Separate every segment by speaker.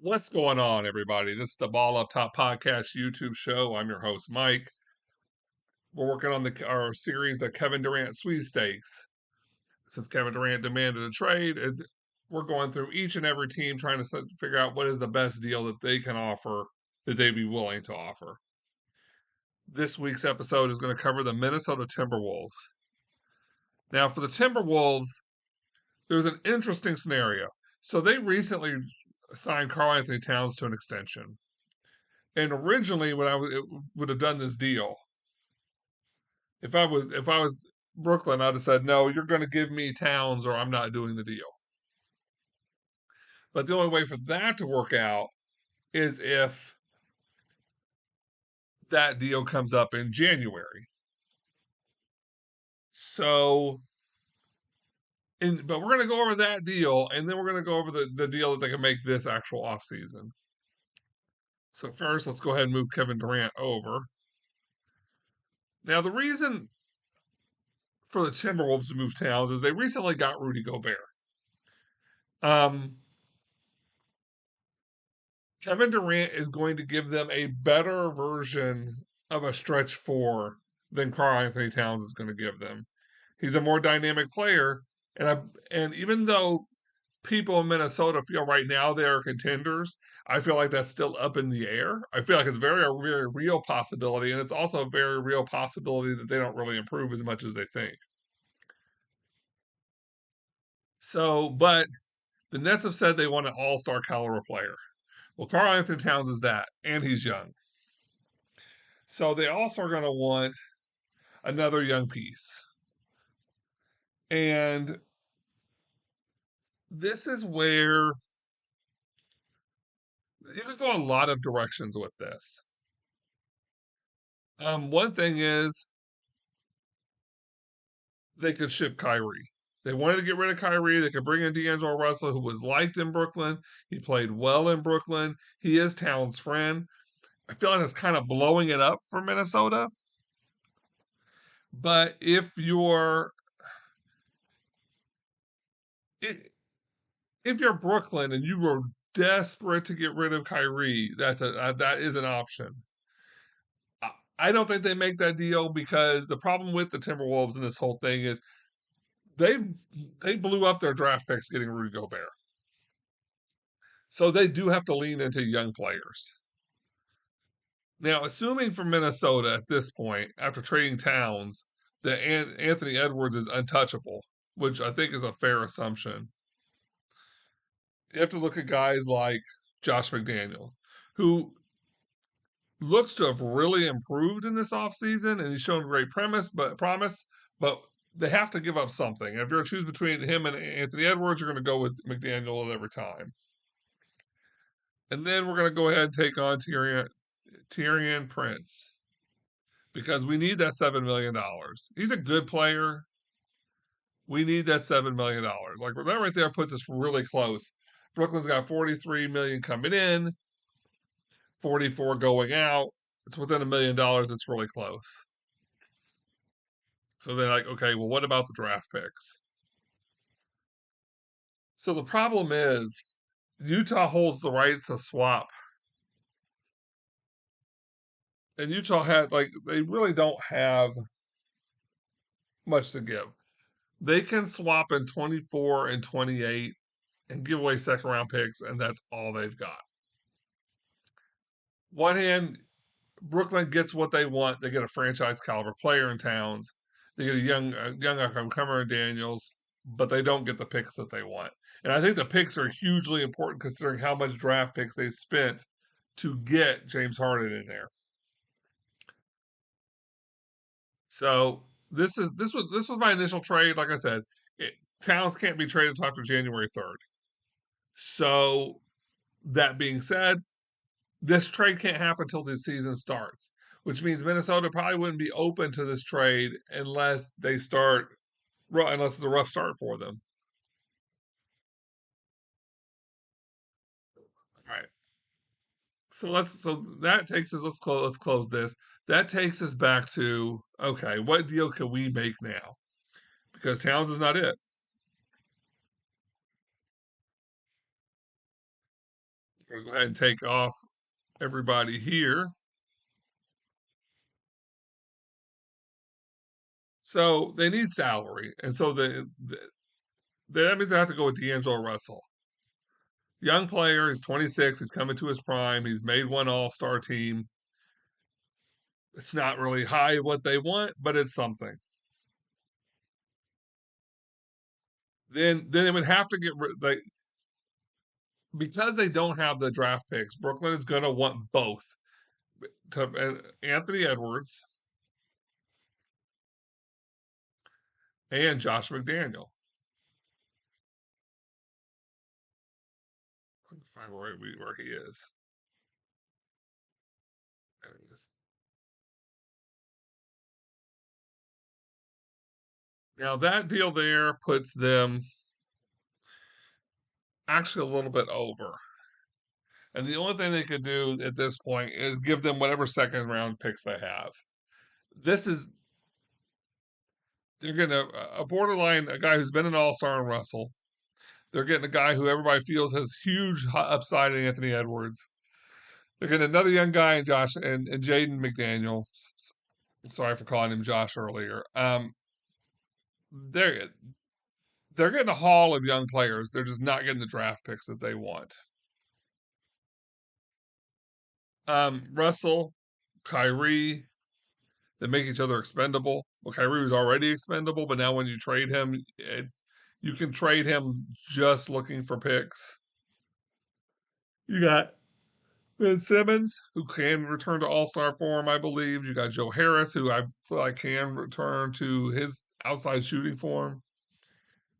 Speaker 1: What's going on, everybody? This is the Ball Up Top Podcast YouTube show. I'm your host, Mike. We're working on our series, the Kevin Durant Sweepstakes. Since Kevin Durant demanded a trade, we're going through each and every team trying to figure out what is the best deal that they can offer, that they'd be willing to offer. This week's episode is going to cover the Minnesota Timberwolves. Now, for the Timberwolves, there's an interesting scenario. So they recently signed Karl Anthony Towns to an extension. And originally, when would have done this deal, if I was Brooklyn, I'd have said, no, you're going to give me Towns, or I'm not doing the deal. But the only way for that to work out is if that deal comes up in January. So, but we're going to go over that deal, and then we're going to go over the deal that they can make this actual offseason. So first, let's go ahead and move Kevin Durant over. Now, the reason for the Timberwolves to move Towns is they recently got Rudy Gobert. Kevin Durant is going to give them a better version of a stretch four than Karl Anthony Towns is going to give them. He's a more dynamic player, and even though people in Minnesota feel right now they are contenders, I feel like that's still up in the air. I feel like it's a very real possibility, and it's also a very real possibility that they don't really improve as much as they think. So, but the Nets have said they want an all-star caliber player. Well, Karl Anthony Towns is that, and he's young. So they also are going to want another young piece. And this is where you can go a lot of directions with this. One thing is they could ship Kyrie. They wanted to get rid of Kyrie. They could bring in DAngelo Russell, who was liked in Brooklyn. He played well in Brooklyn. He is Towns' friend. I feel like it's kind of blowing it up for Minnesota. But if you're Brooklyn and you were desperate to get rid of Kyrie, that is an option. I don't think they make that deal because the problem with the Timberwolves in this whole thing is they blew up their draft picks getting Rudy Gobert. So they do have to lean into young players. Now, assuming for Minnesota at this point, after trading Towns, that Anthony Edwards is untouchable, which I think is a fair assumption, you have to look at guys like Josh McDaniels, who looks to have really improved in this offseason, and he's shown great promise, but they have to give up something. And if you're going to choose between him and Anthony Edwards, you're going to go with McDaniels every time. And then we're going to go ahead and take on Taurean Prince because we need that $7 million. He's a good player. We need that $7 million. Like that right there puts us really close. Brooklyn's got $43 million coming in, 44 going out. It's within $1 million. It's really close. So they're like, okay, well, what about the draft picks? So the problem is Utah holds the right to swap. And Utah they really don't have much to give. They can swap in 24 and 28 and give away second round picks, and that's all they've got. One hand, Brooklyn gets what they want. They get a franchise caliber player in Towns. They get a young up-and-comer in Daniels, but they don't get the picks that they want. And I think the picks are hugely important considering how much draft picks they spent to get James Harden in there. So this was my initial trade. Like I said, Towns can't be traded until after January 3rd. So that being said, this trade can't happen until the season starts, which means Minnesota probably wouldn't be open to this trade unless it's a rough start for them. All right. So that takes us. Let's close this. That takes us back to, okay, what deal can we make now? Because Towns is not it. We'll go ahead and take off everybody here. So they need salary, and so that means they have to go with DAngelo Russell. Young player, he's 26, he's coming to his prime, he's made one all-star team. It's not really high what they want, but it's something. Then they would have to get like because they don't have the draft picks. Brooklyn is going to want both Anthony Edwards and Josh McDaniel. Let me find where he is. Now that deal there puts them actually a little bit over. And the only thing they could do at this point is give them whatever second round picks they have. This is they're getting a borderline a guy who's been an all-star in Russell. They're getting a guy who everybody feels has huge upside in Anthony Edwards. They're getting another young guy in Josh and Jaden McDaniel. Sorry for calling him Josh earlier. They're they're getting a haul of young players. They're just not getting the draft picks that they want. Russell, Kyrie, they make each other expendable. Well, Kyrie was already expendable, but now when you trade him, you can trade him just looking for picks. You got Ben Simmons, who can return to All Star form, I believe. You got Joe Harris, who I feel like can return to his outside shooting form.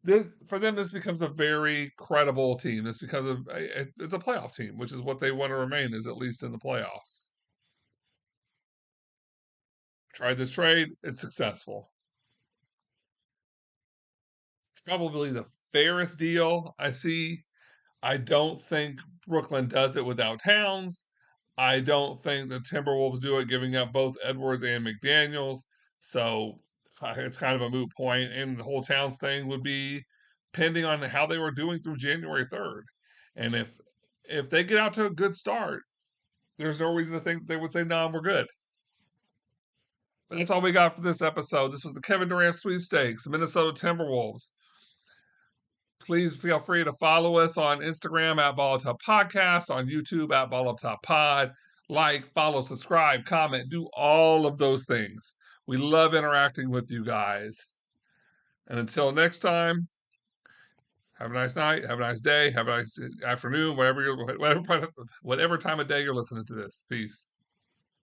Speaker 1: This for them, this becomes a very credible team. This becomes it's a playoff team, which is what they want to remain, is at least in the playoffs. Tried this trade, it's successful. It's probably the fairest deal I see. I don't think Brooklyn does it without Towns. I don't think the Timberwolves do it, giving up both Edwards and McDaniels. So it's kind of a moot point. And the whole Towns thing would be pending on how they were doing through January 3rd. And if they get out to a good start, there's no reason to think that they would say, "No, we're good." But that's all we got for this episode. This was the Kevin Durant Sweepstakes, Minnesota Timberwolves. Please feel free to follow us on Instagram at Ball Up Top Podcast, on YouTube at Ball Up Top Pod. Like, follow, subscribe, comment, do all of those things. We love interacting with you guys. And until next time, have a nice night, have a nice day, have a nice afternoon, whatever time of day you're listening to this. Peace.